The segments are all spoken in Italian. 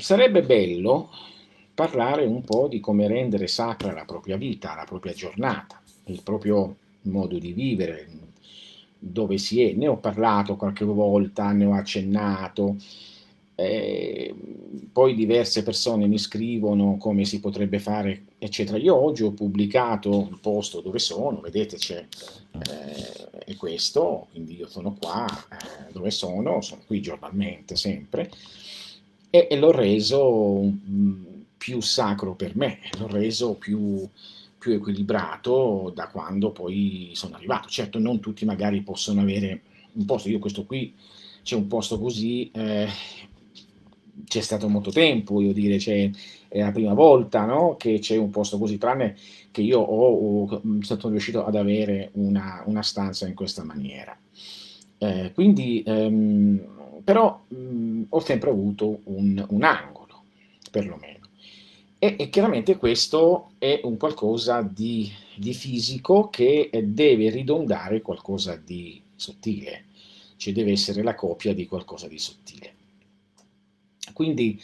Sarebbe bello parlare un po' di come rendere sacra la propria vita, la propria giornata, il proprio modo di vivere, dove si è. Ne ho parlato qualche volta, ne ho accennato, eh, poi diverse persone mi scrivono come si potrebbe fare, eccetera. Io oggi ho pubblicato il posto dove sono, vedete è questo, quindi io sono qua, dove sono qui giornalmente sempre, e l'ho reso più sacro per me, l'ho reso più equilibrato da quando poi sono arrivato. Certo, non tutti magari possono avere un posto, io questo qui c'è un posto così, c'è stato molto tempo, voglio dire, è la prima volta, no, che c'è un posto così, tranne che io sono riuscito ad avere una stanza in questa maniera. Quindi, però, ho sempre avuto un angolo, perlomeno. E chiaramente questo è un qualcosa di fisico che deve ridondare qualcosa di sottile, cioè deve essere la copia di qualcosa di sottile. Quindi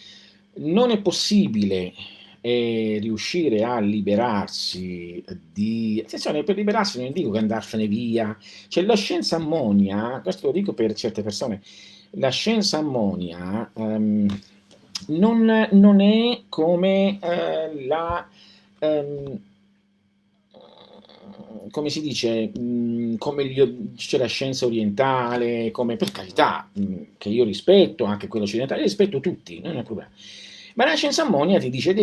non è possibile riuscire a liberarsi di... Attenzione, per liberarsi non dico che andarsene via, cioè la scienza ammonia, questo lo dico per certe persone, la scienza ammonia non è come ehm, come si dice, come c'è la scienza orientale, come per carità, che io rispetto, anche quello occidentale, rispetto tutti, non è un problema. Ma la scienza ammonia ti dice,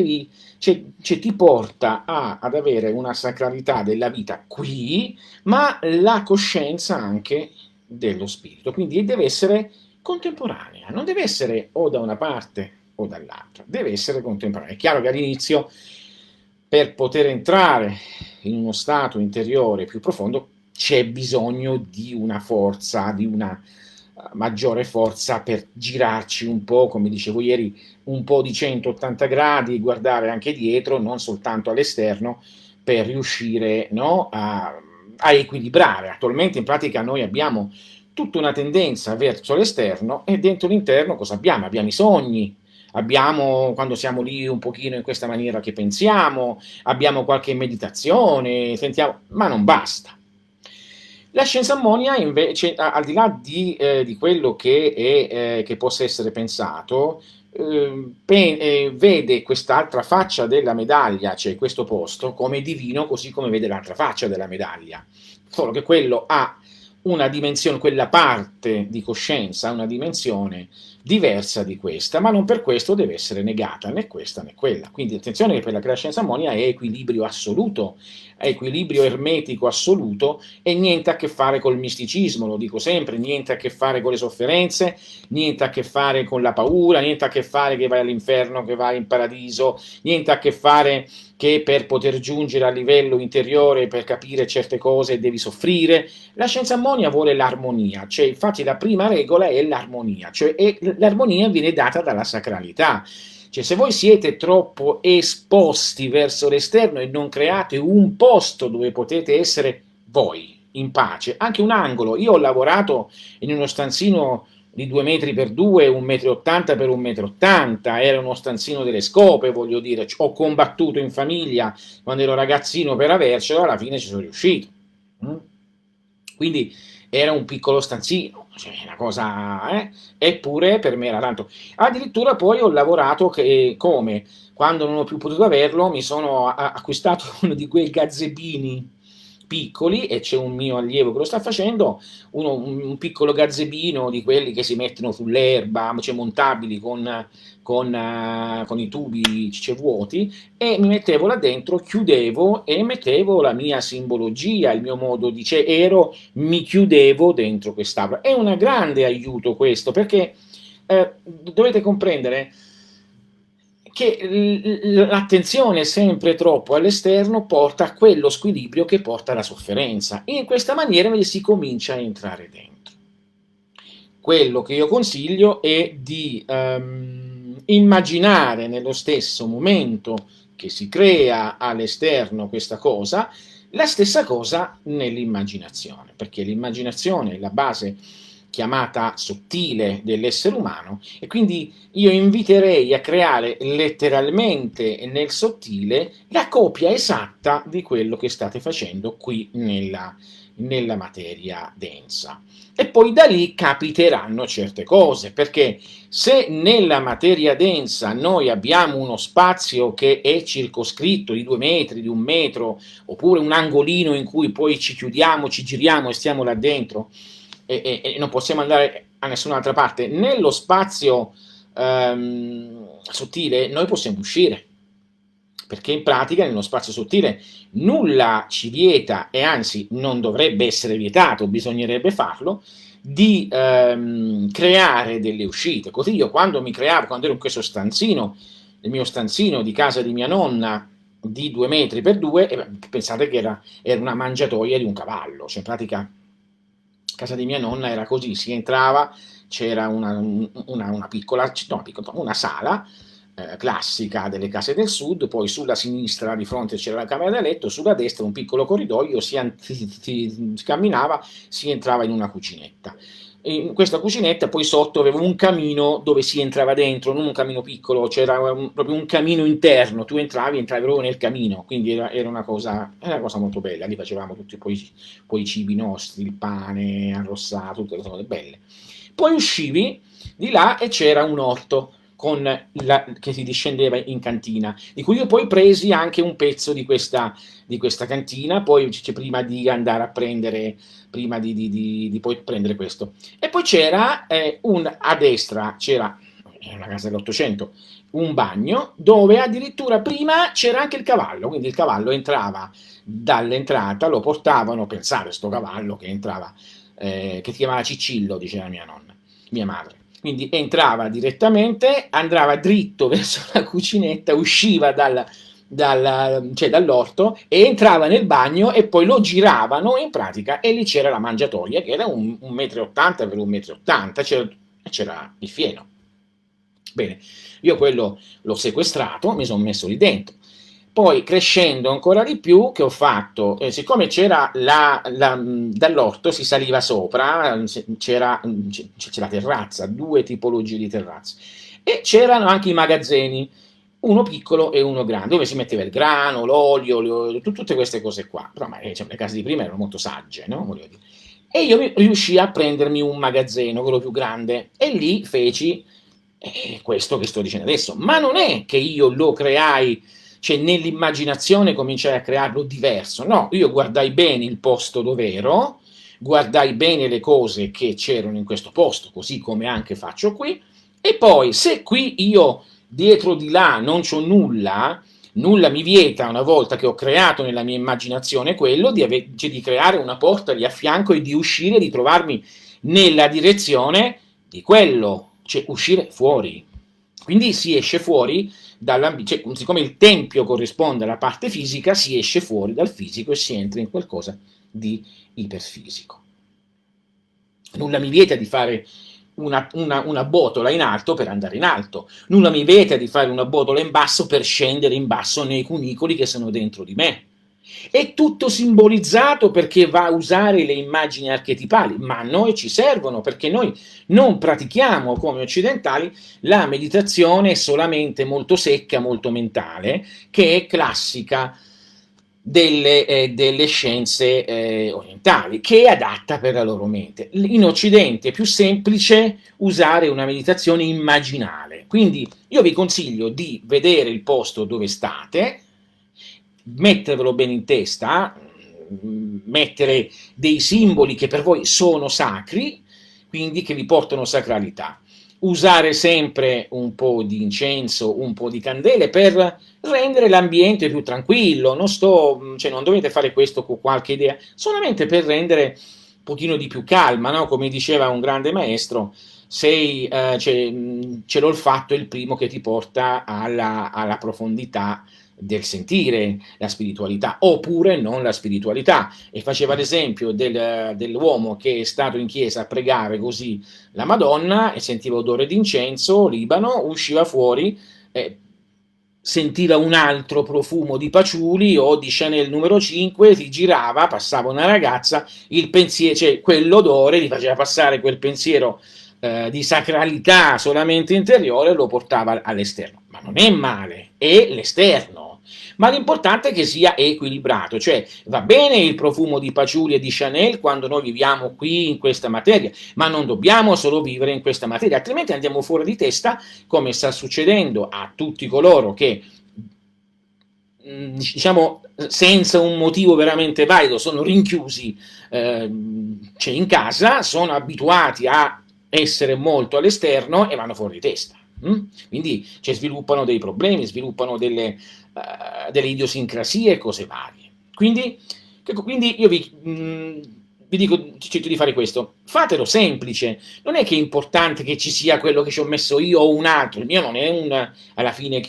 ti porta ad avere una sacralità della vita qui, ma la coscienza anche dello spirito. Quindi deve essere contemporanea, non deve essere o da una parte o dall'altra, deve essere contemporanea. È chiaro che all'inizio, per poter entrare in uno stato interiore più profondo, c'è bisogno di una forza, di una maggiore forza per girarci un po', come dicevo ieri, un po' di 180 gradi, guardare anche dietro, non soltanto all'esterno, per riuscire, no, a equilibrare. Attualmente in pratica noi abbiamo tutta una tendenza verso l'esterno e dentro l'interno cosa abbiamo? Abbiamo i sogni, abbiamo quando siamo lì un pochino in questa maniera che pensiamo, abbiamo qualche meditazione, sentiamo, ma non basta. La scienza ammonia invece, al di là di quello che possa essere pensato, vede quest'altra faccia della medaglia, cioè questo posto, come divino, così come vede l'altra faccia della medaglia. Solo che quello ha una dimensione, quella parte di coscienza ha una dimensione diversa di questa, ma non per questo deve essere negata né questa né quella. Quindi attenzione che per la scienza ammonia è equilibrio assoluto, è equilibrio ermetico assoluto e niente a che fare col misticismo, lo dico sempre, niente a che fare con le sofferenze, niente a che fare con la paura, niente a che fare che vai all'inferno, che vai in paradiso, niente a che fare che per poter giungere a livello interiore, per capire certe cose devi soffrire. La scienza ammonia vuole l'armonia, cioè infatti la prima regola è l'armonia, cioè l'armonia viene data dalla sacralità. Cioè, se voi siete troppo esposti verso l'esterno e non create un posto dove potete essere voi in pace, anche un angolo. Io ho lavorato in uno stanzino di 2 metri per 2, 1,80 m per 1,80 m, era uno stanzino delle scope, voglio dire, ho combattuto in famiglia quando ero ragazzino per avercelo, alla fine ci sono riuscito. Quindi era un piccolo stanzino, cioè una cosa, eppure per me era tanto. Addirittura poi ho lavorato come, quando non ho più potuto averlo, mi sono acquistato uno di quei gazebini piccoli e c'è un mio allievo che lo sta facendo, un piccolo gazebino di quelli che si mettono sull'erba, cioè montabili con i tubi vuoti, e mi mettevo là dentro, chiudevo e mettevo la mia simbologia, il mio modo di mi chiudevo dentro quest'aula. È un grande aiuto questo, perché dovete comprendere che l'attenzione sempre troppo all'esterno porta a quello squilibrio che porta alla sofferenza. In questa maniera si comincia a entrare dentro. Quello che io consiglio è di immaginare nello stesso momento che si crea all'esterno questa cosa, la stessa cosa nell'immaginazione, perché l'immaginazione è la base chiamata sottile dell'essere umano, e quindi io inviterei a creare letteralmente nel sottile la copia esatta di quello che state facendo qui nella materia densa. E poi da lì capiteranno certe cose, perché se nella materia densa noi abbiamo uno spazio che è circoscritto di 2 metri, di 1 metro, oppure un angolino in cui poi ci chiudiamo, ci giriamo e stiamo là dentro e non possiamo andare a nessun'altra parte, nello spazio sottile noi possiamo uscire, perché in pratica nello spazio sottile nulla ci vieta, e anzi non dovrebbe essere vietato, bisognerebbe farlo, di creare delle uscite. Così io quando ero in questo stanzino, il mio stanzino di casa di mia nonna di 2 metri per 2, pensate che era una mangiatoia di un cavallo, cioè in pratica casa di mia nonna era così, si entrava, c'era una piccola, no, una sala classica delle case del sud, poi sulla sinistra di fronte c'era la camera da letto, sulla destra un piccolo corridoio, si camminava, si entrava in una cucinetta. In questa cucinetta poi sotto aveva un camino dove si entrava dentro, non un camino piccolo, c'era proprio un camino interno, tu entravi proprio nel camino, quindi era una cosa molto bella, lì facevamo tutti poi i cibi nostri, il pane arrossato, tutte le cose belle. Poi uscivi di là e c'era un orto che si discendeva in cantina, di cui io poi presi anche un pezzo di questa cantina, poi prima di andare a prendere, prima di poi prendere questo. E poi c'era a destra, c'era una casa dell'Ottocento, un bagno dove addirittura prima c'era anche il cavallo, quindi il cavallo entrava dall'entrata, lo portavano, pensate, sto cavallo che entrava, che si chiamava Cicillo, diceva mia madre. Quindi entrava direttamente, andava dritto verso la cucinetta, usciva dall'orto e entrava nel bagno e poi lo giravano in pratica, e lì c'era la mangiatoia che era 1,80 m per 1,80 m, c'era il fieno. Bene, io quello l'ho sequestrato, mi sono messo lì dentro. Poi crescendo ancora di più, che ho fatto? Siccome c'era dall'orto si saliva sopra, c'era la terrazza, 2 tipologie di terrazze, e c'erano anche i magazzini, uno piccolo e uno grande, dove si metteva il grano, l'olio, tutte queste cose qua. Però le case di prima erano molto sagge, no? Voglio dire. E io riuscii a prendermi un magazzino, quello più grande, e lì feci questo che sto dicendo adesso. Ma non è che io lo creai, cioè nell'immaginazione cominciai a crearlo diverso, no, io guardai bene il posto dove ero, guardai bene le cose che c'erano in questo posto, così come anche faccio qui, e poi se qui io dietro di là non c'ho nulla mi vieta, una volta che ho creato nella mia immaginazione quello, di creare una porta lì a fianco e di uscire, di trovarmi nella direzione di quello, cioè uscire fuori. Quindi si esce fuori cioè, siccome il tempio corrisponde alla parte fisica, si esce fuori dal fisico e si entra in qualcosa di iperfisico. Nulla mi vieta di fare una botola in alto per andare in alto, nulla mi vieta di fare una botola in basso per scendere in basso nei cunicoli che sono dentro di me. È tutto simbolizzato perché va a usare le immagini archetipali, ma a noi ci servono perché noi non pratichiamo come occidentali la meditazione solamente molto secca, molto mentale, che è classica delle scienze orientali, che è adatta per la loro mente. In Occidente è più semplice usare una meditazione immaginale, quindi io vi consiglio di vedere il posto dove state, mettervelo bene in testa, mettere dei simboli che per voi sono sacri, quindi che vi portano sacralità. Usare sempre un po' di incenso, un po' di candele per rendere l'ambiente più tranquillo. Non dovete fare questo con qualche idea, solamente per rendere un pochino di più calma, no? Come diceva un grande maestro, c'è l'olfatto è il primo che ti porta alla profondità del sentire la spiritualità, oppure non la spiritualità. E faceva l'esempio dell'uomo che è stato in chiesa a pregare così la Madonna e sentiva odore di incenso, Libano, usciva fuori, sentiva un altro profumo di patchouli o di Chanel numero 5, si girava, passava una ragazza, il pensiero, cioè quell'odore gli faceva passare quel pensiero di sacralità solamente interiore e lo portava all'esterno. Ma non è male, è l'esterno. Ma l'importante è che sia equilibrato, cioè va bene il profumo di patchouli e di Chanel quando noi viviamo qui in questa materia, ma non dobbiamo solo vivere in questa materia, altrimenti andiamo fuori di testa, come sta succedendo a tutti coloro che, diciamo, senza un motivo veramente valido sono rinchiusi cioè in casa, sono abituati a essere molto all'esterno e vanno fuori di testa. Quindi cioè, sviluppano dei problemi, sviluppano delle idiosincrasie e cose varie. Quindi io vi dico, cerco di fare questo, fatelo semplice, non è che è importante che ci sia quello che ci ho messo io o un altro, il mio non è alla fine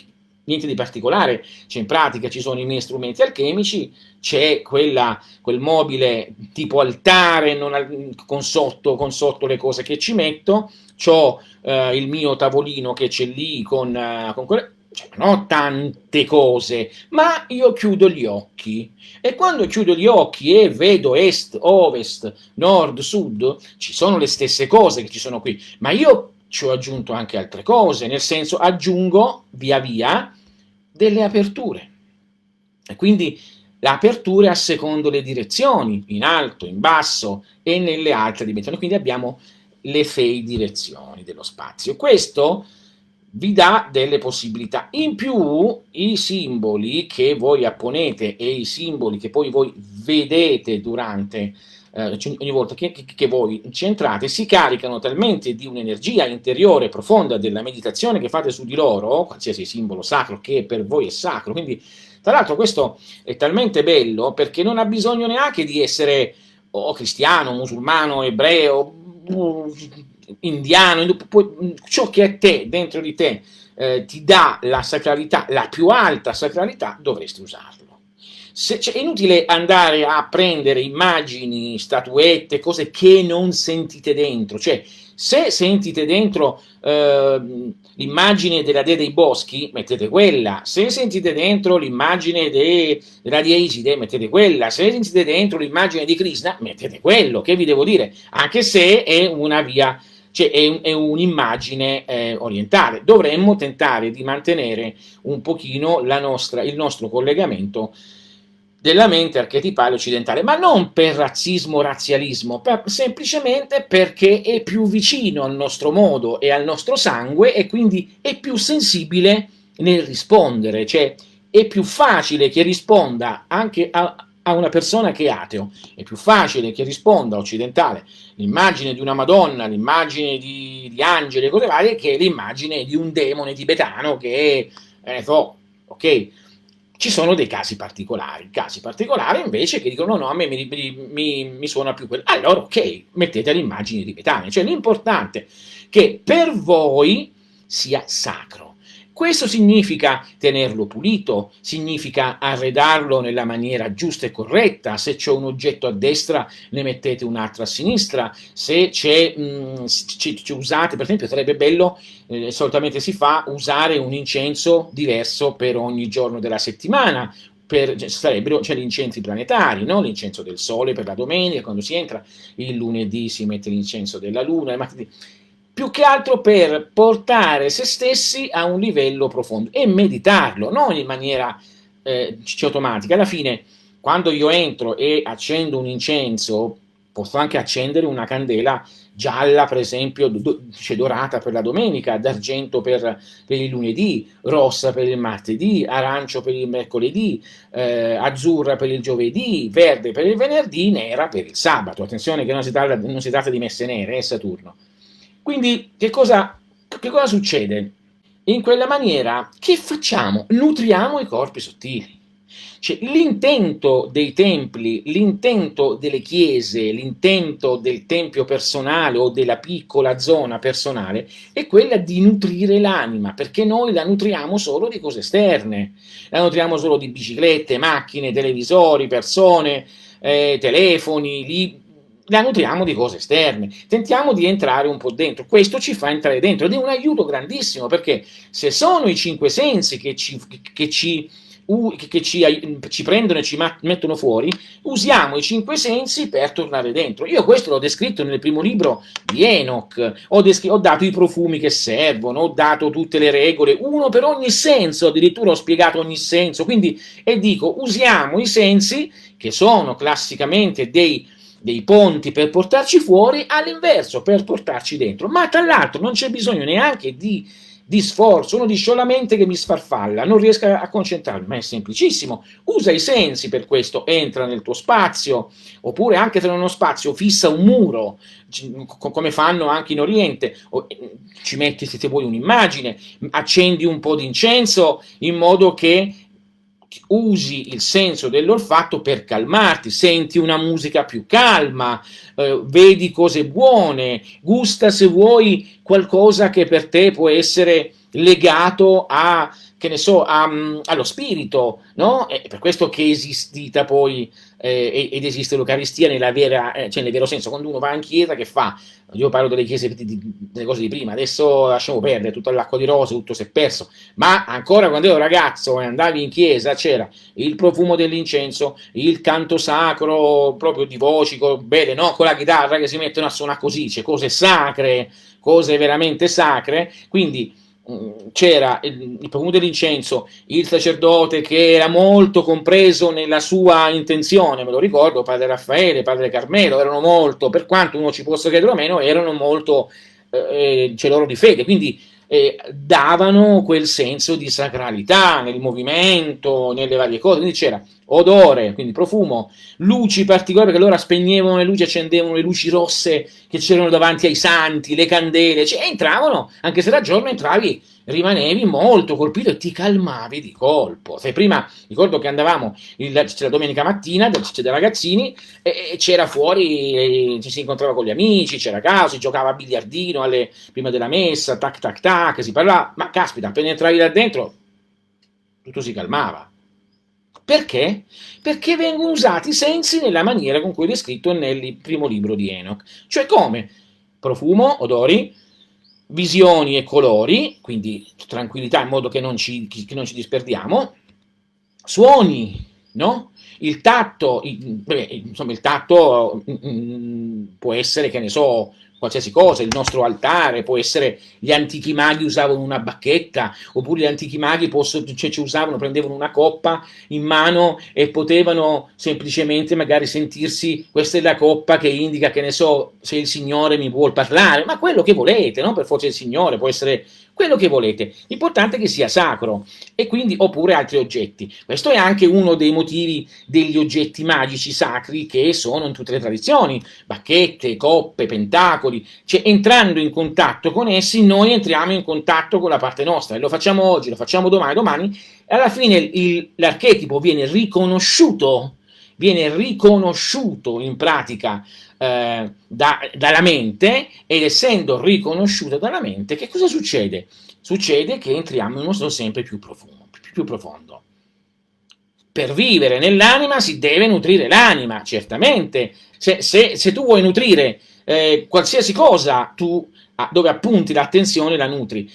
niente di particolare, c'è in pratica, ci sono i miei strumenti alchemici, c'è quel mobile tipo altare con sotto le cose che ci metto, c'ho il mio tavolino che c'è lì con quelle, cioè, non ho tante cose, ma io chiudo gli occhi e quando chiudo gli occhi e vedo est, ovest, nord, sud, ci sono le stesse cose che ci sono qui, ma io ci ho aggiunto anche altre cose, nel senso aggiungo via via delle aperture. E quindi l'apertura a secondo le direzioni, in alto, in basso e nelle altre dimensioni. Quindi abbiamo le 6 direzioni dello spazio. Questo vi dà delle possibilità. In più, i simboli che voi apponete e i simboli che poi voi vedete durante ogni volta che voi ci entrate, si caricano talmente di un'energia interiore profonda della meditazione che fate su di loro, qualsiasi simbolo sacro che per voi è sacro. Quindi, tra l'altro, questo è talmente bello perché non ha bisogno neanche di essere cristiano, musulmano, ebreo, indiano, ciò che è te, dentro di te, ti dà la sacralità, la più alta sacralità, dovresti usarlo. È inutile andare a prendere immagini, statuette, cose che non sentite dentro, cioè se sentite dentro l'immagine della dea dei boschi, mettete quella, se sentite dentro l'immagine della dea Iside, mettete quella, se sentite dentro l'immagine di Krishna, mettete quello, che vi devo dire, anche se è una via, cioè è un'immagine orientale. Dovremmo tentare di mantenere un pochino il nostro collegamento della mente archetipale occidentale, ma non per razzismo o razzialismo, semplicemente perché è più vicino al nostro modo e al nostro sangue e quindi è più sensibile nel rispondere, cioè è più facile che risponda anche a una persona che è ateo, è più facile che risponda occidentale l'immagine di una Madonna, l'immagine di angeli e cose varie, che l'immagine di un demone tibetano che ok. Ci sono dei casi particolari invece che dicono no, a me mi suona più quello. Allora ok, mettete le immagini tibetane, cioè l'importante è che per voi sia sacro. Questo significa tenerlo pulito, significa arredarlo nella maniera giusta e corretta, se c'è un oggetto a destra ne mettete un altro a sinistra, se usate, per esempio sarebbe bello, solitamente si fa, usare un incenso diverso per ogni giorno della settimana, sarebbero gli incensi planetari, no? L'incenso del sole per la domenica, quando si entra, il lunedì si mette l'incenso della luna, il martedì, più che altro per portare se stessi a un livello profondo e meditarlo, non in maniera automatica. Alla fine, quando io entro e accendo un incenso, posso anche accendere una candela gialla, per esempio, dorata per la domenica, d'argento per il lunedì, rossa per il martedì, arancio per il mercoledì, azzurra per il giovedì, verde per il venerdì, nera per il sabato. Attenzione che non si tratta di messe nere, è Saturno. Quindi che cosa succede? In quella maniera che facciamo? Nutriamo i corpi sottili. Cioè, l'intento dei templi, l'intento delle chiese, l'intento del tempio personale o della piccola zona personale è quella di nutrire l'anima, perché noi la nutriamo solo di cose esterne, la nutriamo solo di biciclette, macchine, televisori, persone, telefoni, la nutriamo di cose esterne, tentiamo di entrare un po' dentro, questo ci fa entrare dentro ed è un aiuto grandissimo, perché se sono i cinque sensi che ci prendono e ci mettono fuori, usiamo i cinque sensi per tornare dentro. Io questo l'ho descritto nel primo libro di Enoch, ho dato i profumi che servono, ho dato tutte le regole, uno per ogni senso, addirittura ho spiegato ogni senso, quindi, e dico, usiamo i sensi, che sono classicamente dei ponti per portarci fuori, all'inverso, per portarci dentro, ma tra l'altro non c'è bisogno neanche di sforzo, uno dice solamente che mi sfarfalla, non riesco a concentrarmi, ma è semplicissimo, usa i sensi per questo, entra nel tuo spazio, oppure anche se non è uno spazio, fissa un muro, come fanno anche in Oriente, ci metti se vuoi un'immagine, accendi un po' di incenso in modo che usi il senso dell'olfatto per calmarti, senti una musica più calma, vedi cose buone, gusta se vuoi qualcosa che per te può essere legato a, che ne so, allo spirito, no? È per questo che è esistita poi ed esiste l'Eucaristia cioè nel vero senso, quando uno va in chiesa che fa? Io parlo delle chiese, delle cose di prima, adesso lasciamo perdere, tutta l'acqua di rose, tutto si è perso, ma ancora quando ero ragazzo e andavi in chiesa c'era il profumo dell'incenso, il canto sacro proprio di voci belle, no? Con la chitarra che si mettono a suonare così, c'è cose sacre, cose veramente sacre, quindi c'era il profumo dell'incenso, il sacerdote che era molto compreso nella sua intenzione, me lo ricordo, padre Raffaele, padre Carmelo, erano molto, per quanto uno ci possa credere o meno, erano molto loro di fede, quindi davano quel senso di sacralità nel movimento, nelle varie cose, quindi c'era odore, quindi profumo, luci particolari, perché allora spegnevano le luci, accendevano le luci rosse che c'erano davanti ai santi, le candele, cioè entravano, anche se da giorno entravi, rimanevi molto colpito e ti calmavi di colpo. Se prima ricordo che andavamo la domenica mattina dei ragazzini e c'era fuori, ci si incontrava con gli amici, c'era casa, si giocava a biliardino prima della messa, tac tac tac, si parlava, ma caspita, appena entravi là dentro tutto si calmava. Perché? Perché vengono usati i sensi nella maniera con cui è descritto nel primo libro di Enoch. Cioè come? Profumo, odori, visioni e colori, quindi tranquillità in modo che non ci disperdiamo, suoni, no? Il tatto, insomma il tatto può essere, che ne so, qualsiasi cosa, il nostro altare, può essere gli antichi maghi usavano una bacchetta, oppure gli antichi maghi prendevano una coppa in mano e potevano semplicemente magari sentirsi, questa è la coppa che indica, che ne so, se il Signore mi vuol parlare, ma quello che volete, non per forza il Signore, può essere quello che volete, l'importante è che sia sacro, e quindi oppure altri oggetti. Questo è anche uno dei motivi degli oggetti magici sacri che sono in tutte le tradizioni, bacchette, coppe, pentacoli, cioè entrando in contatto con essi noi entriamo in contatto con la parte nostra, e lo facciamo oggi, lo facciamo domani, e alla fine l'archetipo viene riconosciuto in pratica dalla mente, ed essendo riconosciuta dalla mente, che cosa succede? Succede che entriamo in uno stato sempre più profondo. Per vivere nell'anima si deve nutrire l'anima, certamente. Se tu vuoi nutrire qualsiasi cosa, tu dove appunti l'attenzione la nutri.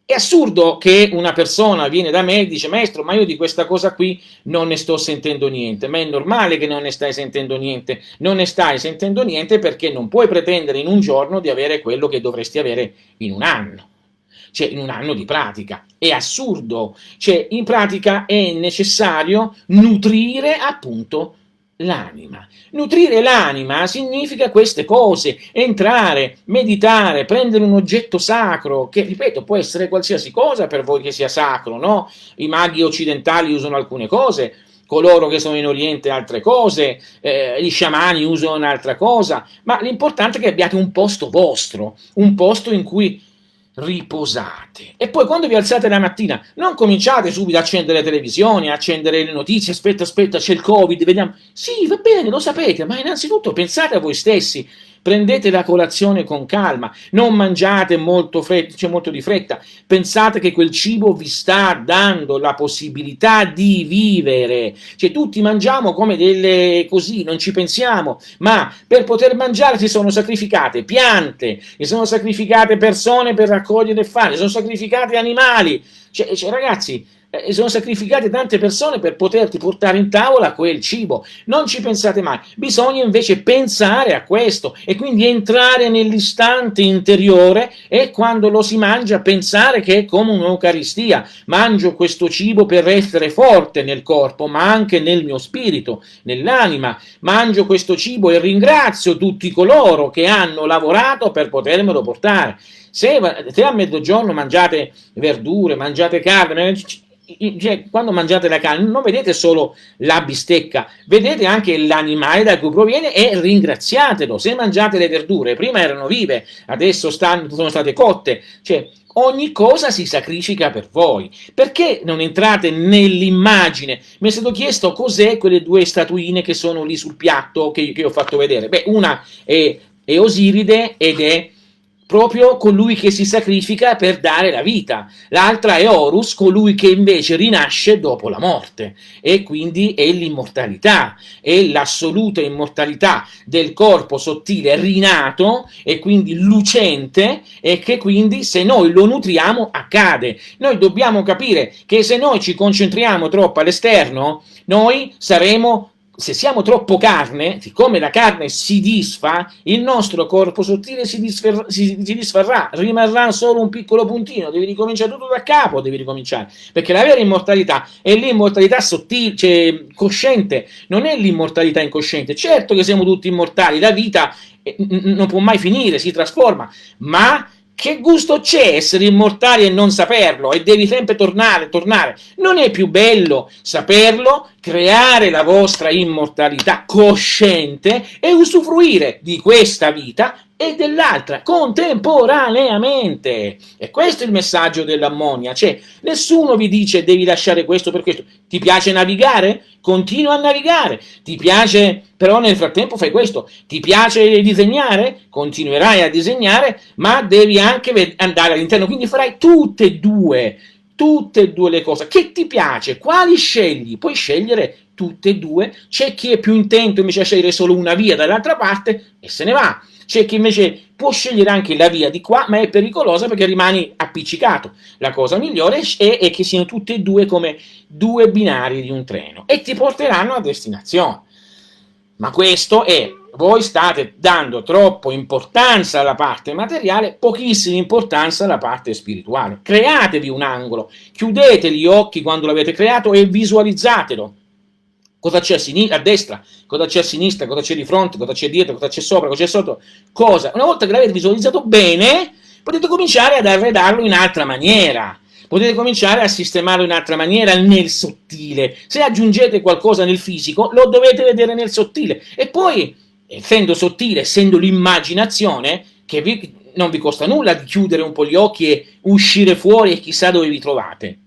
È assurdo che una persona viene da me e dice: maestro, ma io di questa cosa qui non ne sto sentendo niente. Ma è normale che non ne stai sentendo niente. Non ne stai sentendo niente perché non puoi pretendere in un giorno di avere quello che dovresti avere in un anno. Cioè in un anno di pratica. È assurdo. Cioè in pratica è necessario nutrire appunto l'anima. Nutrire l'anima significa queste cose: entrare, meditare, prendere un oggetto sacro, che ripeto può essere qualsiasi cosa per voi che sia sacro, no? I maghi occidentali usano alcune cose, coloro che sono in Oriente altre cose, gli sciamani usano un'altra cosa, ma l'importante è che abbiate un posto vostro, un posto in cui riposate. E poi quando vi alzate la mattina non cominciate subito a accendere le televisioni, a accendere le notizie, aspetta, c'è il Covid, vediamo. Sì, va bene, lo sapete, ma innanzitutto pensate a voi stessi, prendete la colazione con calma, non mangiate molto di fretta, pensate che quel cibo vi sta dando la possibilità di vivere, cioè tutti mangiamo come delle così, non ci pensiamo, ma per poter mangiare si sono sacrificate piante, si sono sacrificate persone per raccogliere il fame, si sono sacrificati animali, ragazzi, sono sacrificate tante persone per poterti portare in tavola quel cibo. Non ci pensate mai, bisogna invece pensare a questo e quindi entrare nell'istante interiore e quando lo si mangia pensare che è come un'eucaristia. Mangio questo cibo per essere forte nel corpo, ma anche nel mio spirito, nell'anima. Mangio questo cibo e ringrazio tutti coloro che hanno lavorato per potermelo portare. Se a mezzogiorno mangiate verdure, mangiate carne, quando mangiate la carne non vedete solo la bistecca, vedete anche l'animale da cui proviene e ringraziatelo. Se mangiate le verdure, prima erano vive, adesso sono state cotte, ogni cosa si sacrifica per voi. Perché non entrate nell'immagine? Mi è stato chiesto cos'è quelle due statuine che sono lì sul piatto che ho fatto vedere. Una è Osiride ed è proprio colui che si sacrifica per dare la vita, l'altra è Horus, colui che invece rinasce dopo la morte, e quindi è l'immortalità, è l'assoluta immortalità del corpo sottile rinato e quindi lucente, e che quindi se noi lo nutriamo accade. Noi dobbiamo capire che se noi ci concentriamo troppo all'esterno, noi saremo, se siamo troppo carne, siccome la carne si disfa, il nostro corpo sottile si disfarà, rimarrà solo un piccolo puntino, devi ricominciare tutto da capo, perché la vera immortalità è l'immortalità sottile, cosciente, non è l'immortalità incosciente. Certo che siamo tutti immortali, la vita non può mai finire, si trasforma, ma che gusto c'è essere immortali e non saperlo e devi sempre tornare? Non è più bello saperlo, creare la vostra immortalità cosciente e usufruire di questa vita e dell'altra contemporaneamente? E questo è il messaggio dell'ammonia. Nessuno vi dice devi lasciare questo per questo. Ti piace navigare? Continua a navigare. Ti piace, però nel frattempo fai questo. Ti piace disegnare? Continuerai a disegnare, ma devi anche andare all'interno, quindi farai tutte e due le cose. Che ti piace? Quali scegli? Puoi scegliere tutte e due. C'è chi è più intento invece a scegliere solo una via dall'altra parte e se ne va. C'è chi invece può scegliere anche la via di qua, ma è pericolosa perché rimani appiccicato. La cosa migliore è che siano tutte e due come due binari di un treno e ti porteranno a destinazione. Ma questo è, voi state dando troppo importanza alla parte materiale, pochissima importanza alla parte spirituale. Createvi un angolo, chiudete gli occhi quando l'avete creato e visualizzatelo. Cosa c'è a destra, cosa c'è a sinistra, cosa c'è di fronte, cosa c'è dietro, cosa c'è sopra, cosa c'è sotto, cosa. Una volta che l'avete visualizzato bene, potete cominciare ad arredarlo in altra maniera. Potete cominciare a sistemarlo in altra maniera nel sottile. Se aggiungete qualcosa nel fisico, lo dovete vedere nel sottile. E poi, essendo sottile, essendo l'immaginazione, non vi costa nulla di chiudere un po' gli occhi e uscire fuori e chissà dove vi trovate.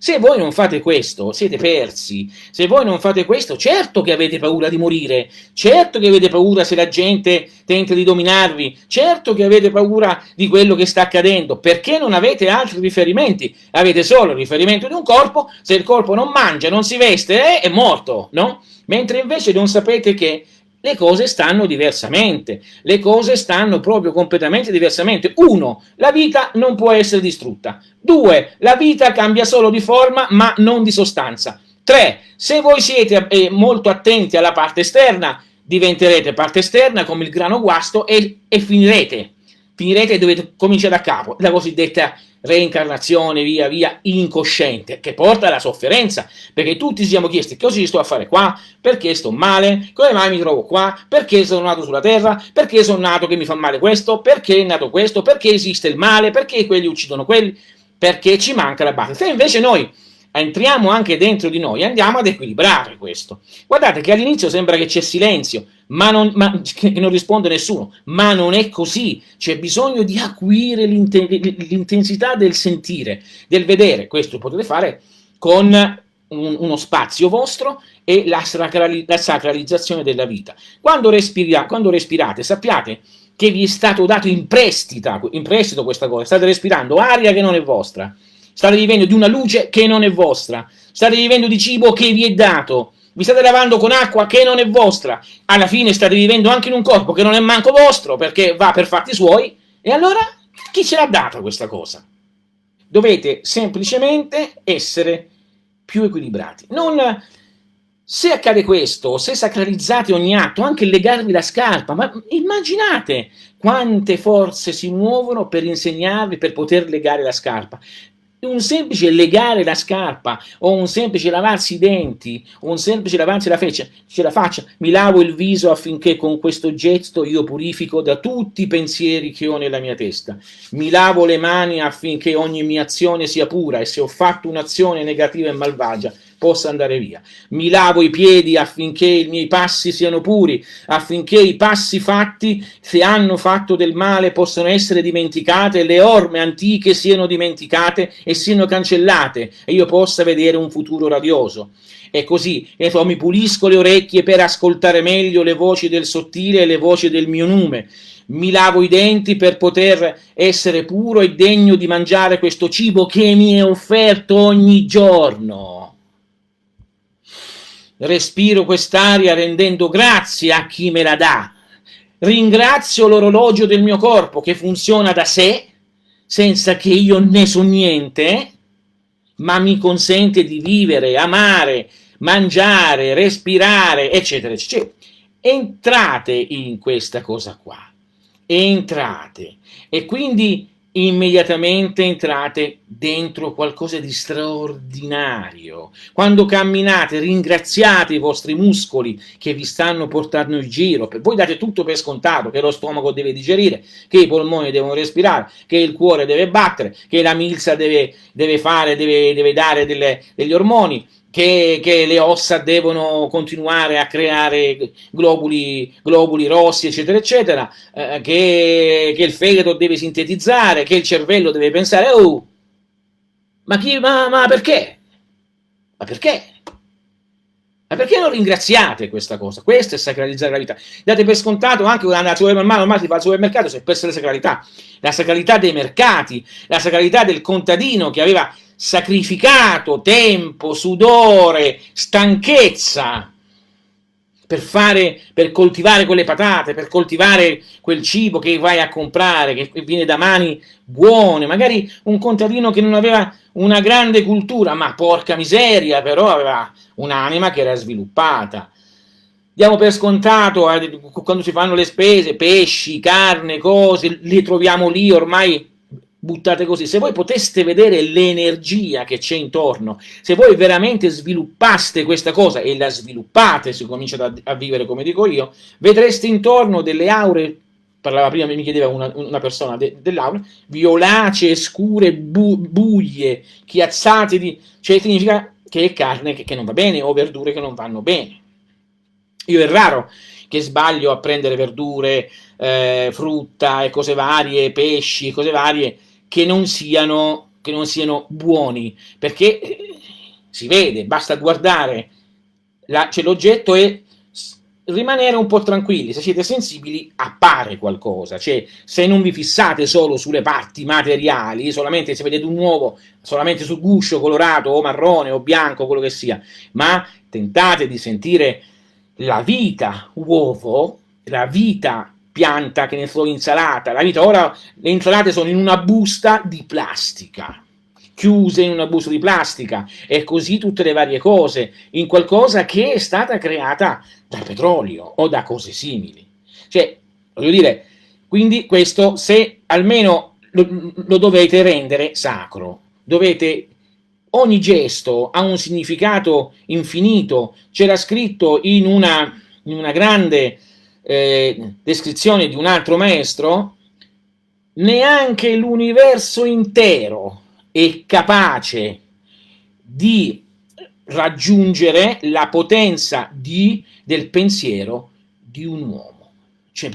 Se voi non fate questo, siete persi. Se voi non fate questo, certo che avete paura di morire, certo che avete paura se la gente tenta di dominarvi, certo che avete paura di quello che sta accadendo, perché non avete altri riferimenti, avete solo il riferimento di un corpo, se il corpo non mangia, non si veste, è morto, no? Mentre invece non sapete che le cose stanno diversamente, le cose stanno proprio completamente diversamente. 1. La vita non può essere distrutta. 2. La vita cambia solo di forma ma non di sostanza. 3. Se voi siete molto attenti alla parte esterna, diventerete parte esterna come il grano guasto e finirete e dovete cominciare da capo, la cosiddetta reincarnazione via incosciente, che porta alla sofferenza, perché tutti ci siamo chiesti cosa ci sto a fare qua, perché sto male, come mai mi trovo qua, perché sono nato sulla terra, perché sono nato che mi fa male questo, perché è nato questo, perché esiste il male, perché quelli uccidono quelli, perché ci manca la base. Se invece noi entriamo anche dentro di noi, andiamo ad equilibrare questo. Guardate che all'inizio sembra che c'è silenzio, che non risponde nessuno, ma non è così. C'è bisogno di acuire l'intensità del sentire, del vedere. Questo potete fare con uno spazio vostro e la sacralizzazione della vita. Quando respirate, sappiate che vi è stato dato in prestito questa cosa, state respirando aria che non è vostra, state vivendo di una luce che non è vostra, state vivendo di cibo che vi è dato, vi state lavando con acqua che non è vostra, alla fine state vivendo anche in un corpo che non è manco vostro perché va per fatti suoi, e allora chi ce l'ha data questa cosa? Dovete semplicemente essere più equilibrati. Se accade questo, se sacralizzate ogni atto, anche legarvi la scarpa, ma immaginate quante forze si muovono per insegnarvi, per poter legare la scarpa. Un semplice legare la scarpa, o un semplice lavarsi i denti, o un semplice lavarsi la faccia, mi lavo il viso affinché con questo gesto io purifico da tutti i pensieri che ho nella mia testa, mi lavo le mani affinché ogni mia azione sia pura e se ho fatto un'azione negativa e malvagia possa andare via, mi lavo i piedi affinché i miei passi siano puri, affinché i passi fatti, se hanno fatto del male, possano essere dimenticate, le orme antiche siano dimenticate e siano cancellate e io possa vedere un futuro radioso. E così mi pulisco le orecchie per ascoltare meglio le voci del sottile e le voci del mio nume. Mi lavo i denti per poter essere puro e degno di mangiare questo cibo che mi è offerto ogni giorno. Respiro quest'aria rendendo grazie a chi me la dà. Ringrazio l'orologio del mio corpo che funziona da sé, senza che io ne so niente, ma mi consente di vivere, amare, mangiare, respirare, eccetera, eccetera. Entrate in questa cosa qua. Entrate. E quindi immediatamente entrate dentro qualcosa di straordinario. Quando camminate ringraziate i vostri muscoli che vi stanno portando in giro, voi date tutto per scontato, che lo stomaco deve digerire, che i polmoni devono respirare, che il cuore deve battere, che la milza deve dare degli ormoni, che le ossa devono continuare a creare globuli rossi, eccetera, eccetera, che il fegato deve sintetizzare, che il cervello deve pensare, oh, ma perché? Ma perché? Ma perché non ringraziate questa cosa? Questo è sacralizzare la vita. Date per scontato anche quando andate al supermercato, se può essere la sacralità dei mercati, la sacralità del contadino che aveva sacrificato tempo, sudore, stanchezza per coltivare quelle patate, per coltivare quel cibo che vai a comprare, che viene da mani buone, magari un contadino che non aveva una grande cultura, ma porca miseria, però aveva un'anima che era sviluppata. Diamo per scontato, quando si fanno le spese, pesci, carne, cose, li troviamo lì ormai buttate così. Se voi poteste vedere l'energia che c'è intorno, se voi veramente sviluppaste questa cosa e la sviluppate, se cominciate a vivere come dico io, vedreste intorno delle aure, parlava prima, mi chiedeva una persona dell'aura, violacee, scure, buie, chiazzate cioè significa che è carne che non va bene o verdure che non vanno bene. Io è raro che sbaglio a prendere verdure, frutta e cose varie, pesci, cose varie, che non siano buoni, perché si vede, basta guardare c'è l'oggetto e rimanere un po' tranquilli. Se siete sensibili appare qualcosa, cioè se non vi fissate solo sulle parti materiali, solamente se vedete un uovo solamente sul guscio colorato o marrone o bianco, quello che sia, ma tentate di sentire la vita uovo, la vita pianta, che ne so, insalata, la vita. Ora le insalate sono in una busta di plastica, chiuse in una busta di plastica, e così tutte le varie cose, in qualcosa che è stata creata dal petrolio o da cose simili. Cioè, voglio dire, quindi questo, se almeno lo dovete rendere sacro, ogni gesto ha un significato infinito. C'era scritto in una grande descrizione di un altro maestro: neanche l'universo intero è capace di raggiungere la potenza del pensiero di un uomo. Cioè,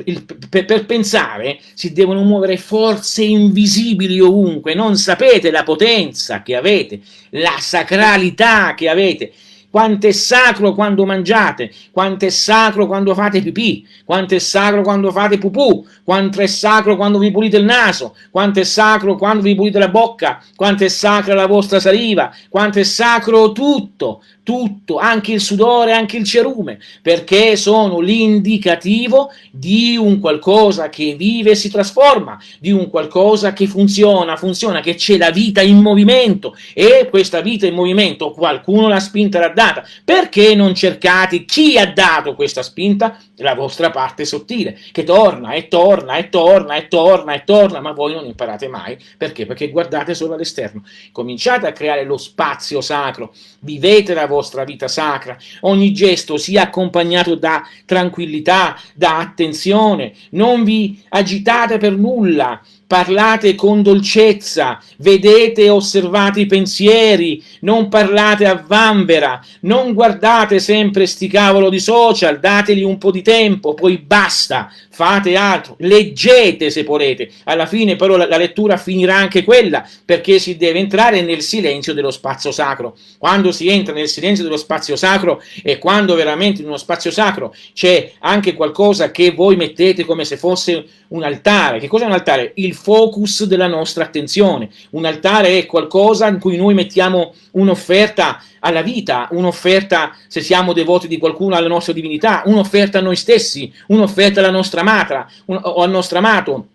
per pensare si devono muovere forze invisibili ovunque, non sapete la potenza che avete, la sacralità che avete. Quanto è sacro quando mangiate, quanto è sacro quando fate pipì, quanto è sacro quando fate pupù, quanto è sacro quando vi pulite il naso, quanto è sacro quando vi pulite la bocca, quanto è sacra la vostra saliva, quanto è sacro tutto, tutto, anche il sudore, anche il cerume, perché sono l'indicativo di un qualcosa che vive e si trasforma, di un qualcosa che funziona, che c'è la vita in movimento, e questa vita in movimento qualcuno l'ha spinta, l'ha data. Perché non cercate chi ha dato questa spinta? La vostra parte sottile, che torna e torna e torna e torna e torna, ma voi non imparate mai. Perché? Perché guardate solo all'esterno. Cominciate a creare lo spazio sacro, vivete la vostra vita sacra, ogni gesto sia accompagnato da tranquillità, da attenzione, non vi agitate per nulla, parlate con dolcezza, vedete e osservate i pensieri, non parlate a vanvera, non guardate sempre sti cavolo di social, dategli un po' di tempo, poi basta, fate altro, leggete se volete, alla fine però la lettura finirà anche quella, perché si deve entrare nel silenzio dello spazio sacro. Quando si entra nel silenzio dello spazio sacro e quando veramente in uno spazio sacro c'è anche qualcosa che voi mettete come se fosse un altare. Che cos'è un altare? Il focus della nostra attenzione. Un altare è qualcosa in cui noi mettiamo un'offerta alla vita, un'offerta, se siamo devoti di qualcuno, alla nostra divinità, un'offerta a noi stessi, un'offerta alla nostra amata o al nostro amato.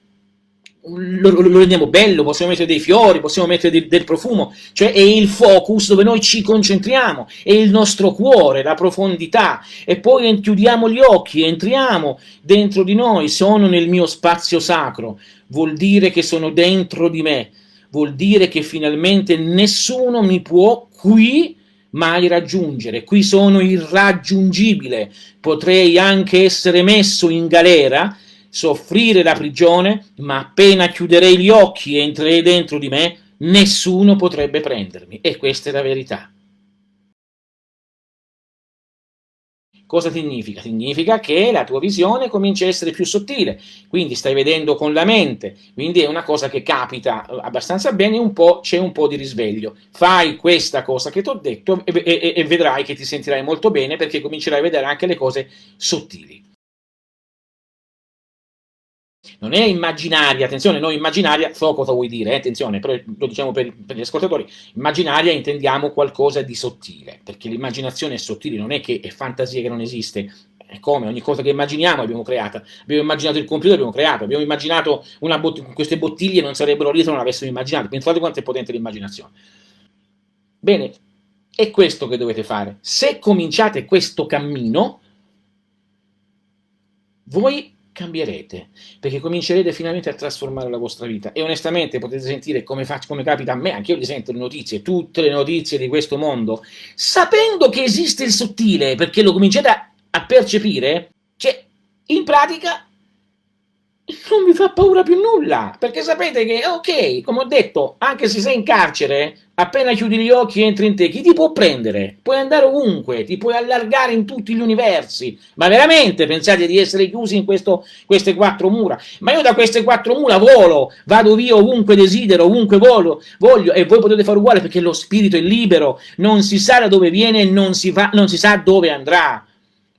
Lo rendiamo bello, possiamo mettere dei fiori, possiamo mettere del profumo, cioè è il focus dove noi ci concentriamo, è il nostro cuore, la profondità, e poi chiudiamo gli occhi, entriamo dentro di noi, sono nel mio spazio sacro, vuol dire che sono dentro di me, vuol dire che finalmente nessuno mi può qui mai raggiungere, qui sono irraggiungibile, potrei anche essere messo in galera, soffrire la prigione, ma appena chiuderei gli occhi e entrerei dentro di me, nessuno potrebbe prendermi. E questa è la verità. Cosa significa? Significa che la tua visione comincia a essere più sottile, quindi stai vedendo con la mente, quindi è una cosa che capita abbastanza bene, c'è un po' di risveglio. Fai questa cosa che ti ho detto e vedrai che ti sentirai molto bene, perché comincerai a vedere anche le cose sottili. Non è immaginaria, attenzione, non immaginaria, so cosa vuoi dire, attenzione, però lo diciamo per gli ascoltatori, immaginaria intendiamo qualcosa di sottile, perché l'immaginazione è sottile, non è che è fantasia che non esiste, è come ogni cosa che immaginiamo abbiamo creata, abbiamo immaginato il computer, abbiamo creato, abbiamo immaginato queste bottiglie non sarebbero lì se non l'avessimo immaginato, pensate quanto è potente l'immaginazione. Bene, è questo che dovete fare. Se cominciate questo cammino, voi cambierete, perché comincerete finalmente a trasformare la vostra vita, e onestamente potete sentire come capita a me, anche io li sento le notizie, tutte le notizie di questo mondo, sapendo che esiste il sottile, perché lo cominciate a percepire, cioè in pratica non vi fa paura più nulla, perché sapete che, ok, come ho detto, anche se sei in carcere, appena chiudi gli occhi e entri in te, chi ti può prendere? Puoi andare ovunque, ti puoi allargare in tutti gli universi, ma veramente pensate di essere chiusi in queste quattro mura? Ma io da queste quattro mura volo, vado via ovunque desidero, ovunque voglio, e voi potete fare uguale, perché lo spirito è libero, non si sa da dove viene e non si sa dove andrà.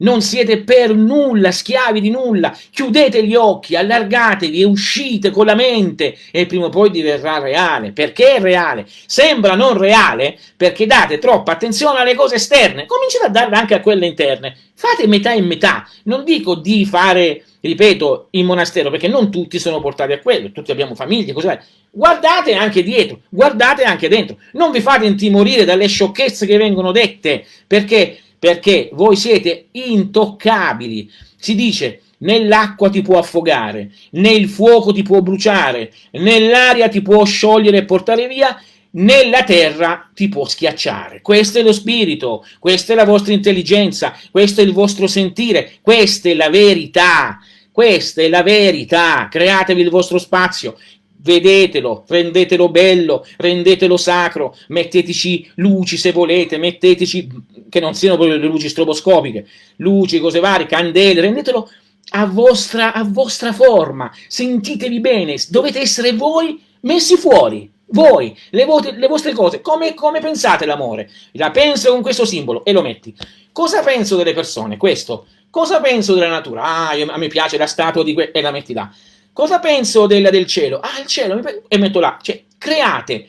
Non siete per nulla schiavi di nulla, chiudete gli occhi, allargatevi e uscite con la mente, e prima o poi diverrà reale. Perché è reale? Sembra non reale perché date troppa attenzione alle cose esterne, cominciate a darla anche a quelle interne, fate metà e metà, non dico di fare, ripeto, in monastero, perché non tutti sono portati a quello, tutti abbiamo famiglie, così via. Guardate anche dietro, guardate anche dentro, non vi fate intimorire dalle sciocchezze che vengono dette, perché voi siete intoccabili. Si dice, nell'acqua ti può affogare, nel fuoco ti può bruciare, nell'aria ti può sciogliere e portare via, nella terra ti può schiacciare. Questo è lo spirito, questa è la vostra intelligenza, questo è il vostro sentire, questa è la verità. Questa è la verità, createvi il vostro spazio, vedetelo, rendetelo bello, rendetelo sacro, metteteci luci se volete, metteteci, che non siano proprio le luci stroboscopiche, luci, cose varie, candele, rendetelo a vostra forma, sentitevi bene, dovete essere voi messi fuori, voi, le vostre cose, come pensate l'amore? La penso con questo simbolo e lo metti. Cosa penso delle persone? Questo. Cosa penso della natura? A me piace la statua di e la metti là. Cosa penso del cielo? Il cielo, e metto là. Cioè, create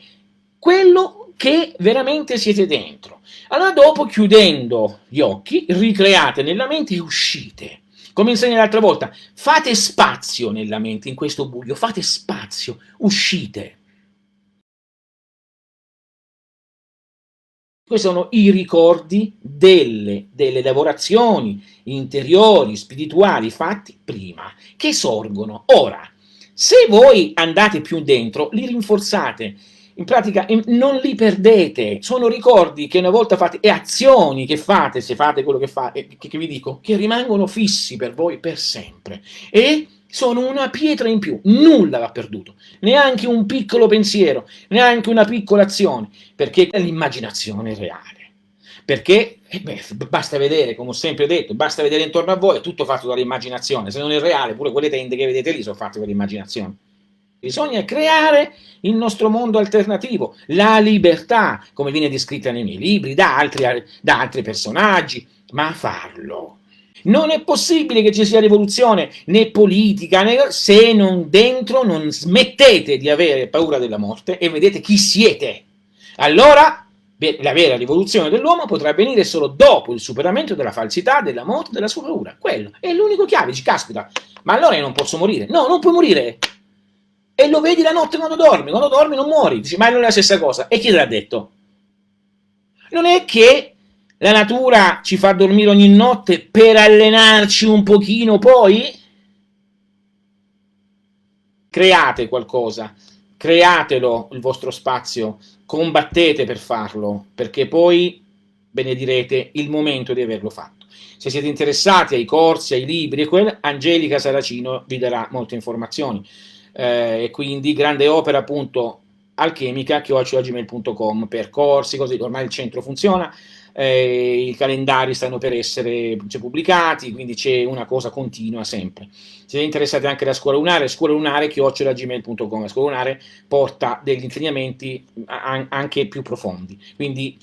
quello che veramente siete dentro. Allora dopo, chiudendo gli occhi, ricreate nella mente e uscite. Come insegna l'altra volta, fate spazio nella mente, in questo buio, fate spazio, uscite. Questi sono i ricordi delle lavorazioni interiori, spirituali, fatti prima, che sorgono. Ora, se voi andate più dentro, li rinforzate, in pratica non li perdete, sono ricordi che una volta fate e azioni che fate, se fate quello che fate, che vi dico, che rimangono fissi per voi per sempre e sono una pietra in più, nulla va perduto, neanche un piccolo pensiero, neanche una piccola azione, perché è l'immaginazione reale. Perché basta vedere, come ho sempre detto, basta vedere intorno a voi, è tutto fatto dall'immaginazione, se non è reale, pure quelle tende che vedete lì sono fatte dall'immaginazione. Bisogna creare il nostro mondo alternativo, la libertà, come viene descritta nei miei libri, da altri personaggi, ma farlo. Non è possibile che ci sia rivoluzione né politica se non dentro non smettete di avere paura della morte e vedete chi siete. Allora la vera rivoluzione dell'uomo potrà avvenire solo dopo il superamento della falsità, della morte, della sua paura. Quello è l'unico chiave. Dici, caspita, ma allora io non posso morire. No, non puoi morire. E lo vedi la notte quando dormi non muori. Dici, ma non è la stessa cosa. E chi te l'ha detto? Non è che la natura ci fa dormire ogni notte per allenarci un pochino poi? Create qualcosa, createlo il vostro spazio, combattete per farlo, perché poi benedirete il momento di averlo fatto. Se siete interessati ai corsi, ai libri, Angelica Saracino vi darà molte informazioni. E quindi grande opera appunto alchemica@gmail.com per corsi, così ormai il centro funziona, i calendari stanno per essere pubblicati, quindi c'è una cosa continua sempre. Se siete interessati anche alla scuola lunare@gmail.com, la scuola lunare porta degli insegnamenti anche più profondi, quindi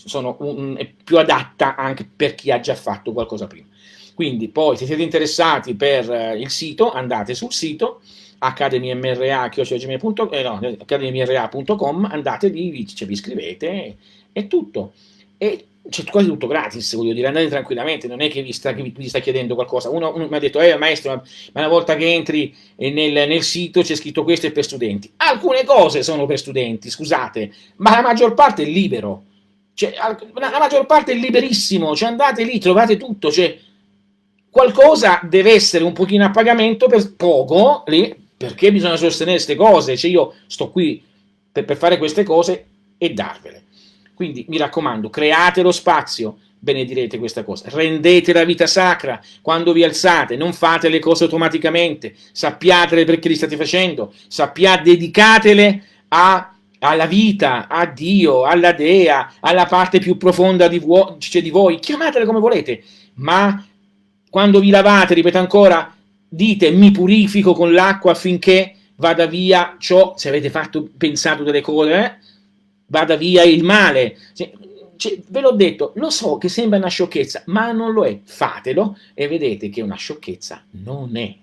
è più adatta anche per chi ha già fatto qualcosa prima. Quindi poi se siete interessati per il sito, andate sul sito academyMRA.com, andate lì, vi iscrivete, è tutto. E c'è quasi tutto gratis, voglio dire, andate tranquillamente, non è che vi sta chiedendo qualcosa. Uno mi ha detto, maestro, ma una volta che entri nel sito c'è scritto questo è per studenti. Alcune cose sono per studenti, scusate, ma la maggior parte è libero. Cioè, la maggior parte è liberissimo, cioè andate lì, trovate tutto, cioè qualcosa deve essere un pochino a pagamento per poco lì, perché bisogna sostenere queste cose, cioè io sto qui per fare queste cose e darvele. Quindi mi raccomando, create lo spazio, benedirete questa cosa, rendete la vita sacra quando vi alzate, non fate le cose automaticamente, sappiatele perché li state facendo, dedicatele alla vita, a Dio, alla Dea, alla parte più profonda di voi, chiamatele come volete, ma quando vi lavate, ripeto ancora, dite mi purifico con l'acqua affinché vada via ciò, se avete pensato delle cose, vada via il male. Ve l'ho detto, lo so che sembra una sciocchezza, ma non lo è. Fatelo e vedete che una sciocchezza non è.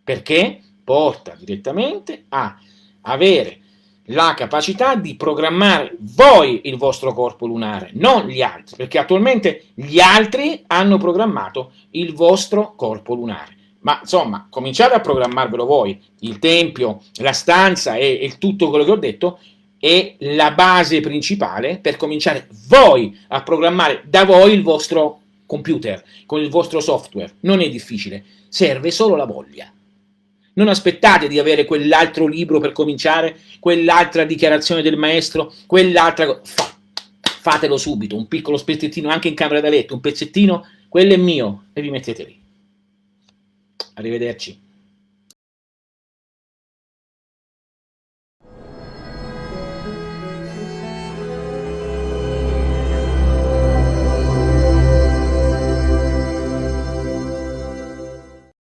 Perché porta direttamente a avere la capacità di programmare voi il vostro corpo lunare, non gli altri, perché attualmente gli altri hanno programmato il vostro corpo lunare. Ma insomma, cominciate a programmarvelo voi, il tempio, la stanza e tutto quello che ho detto è la base principale per cominciare voi a programmare da voi il vostro computer, con il vostro software. Non è difficile, serve solo la voglia. Non aspettate di avere quell'altro libro per cominciare, quell'altra dichiarazione del maestro, quell'altra fatelo subito, un piccolo spezzettino anche in camera da letto, un pezzettino, quello è mio, e vi mettete lì. Arrivederci.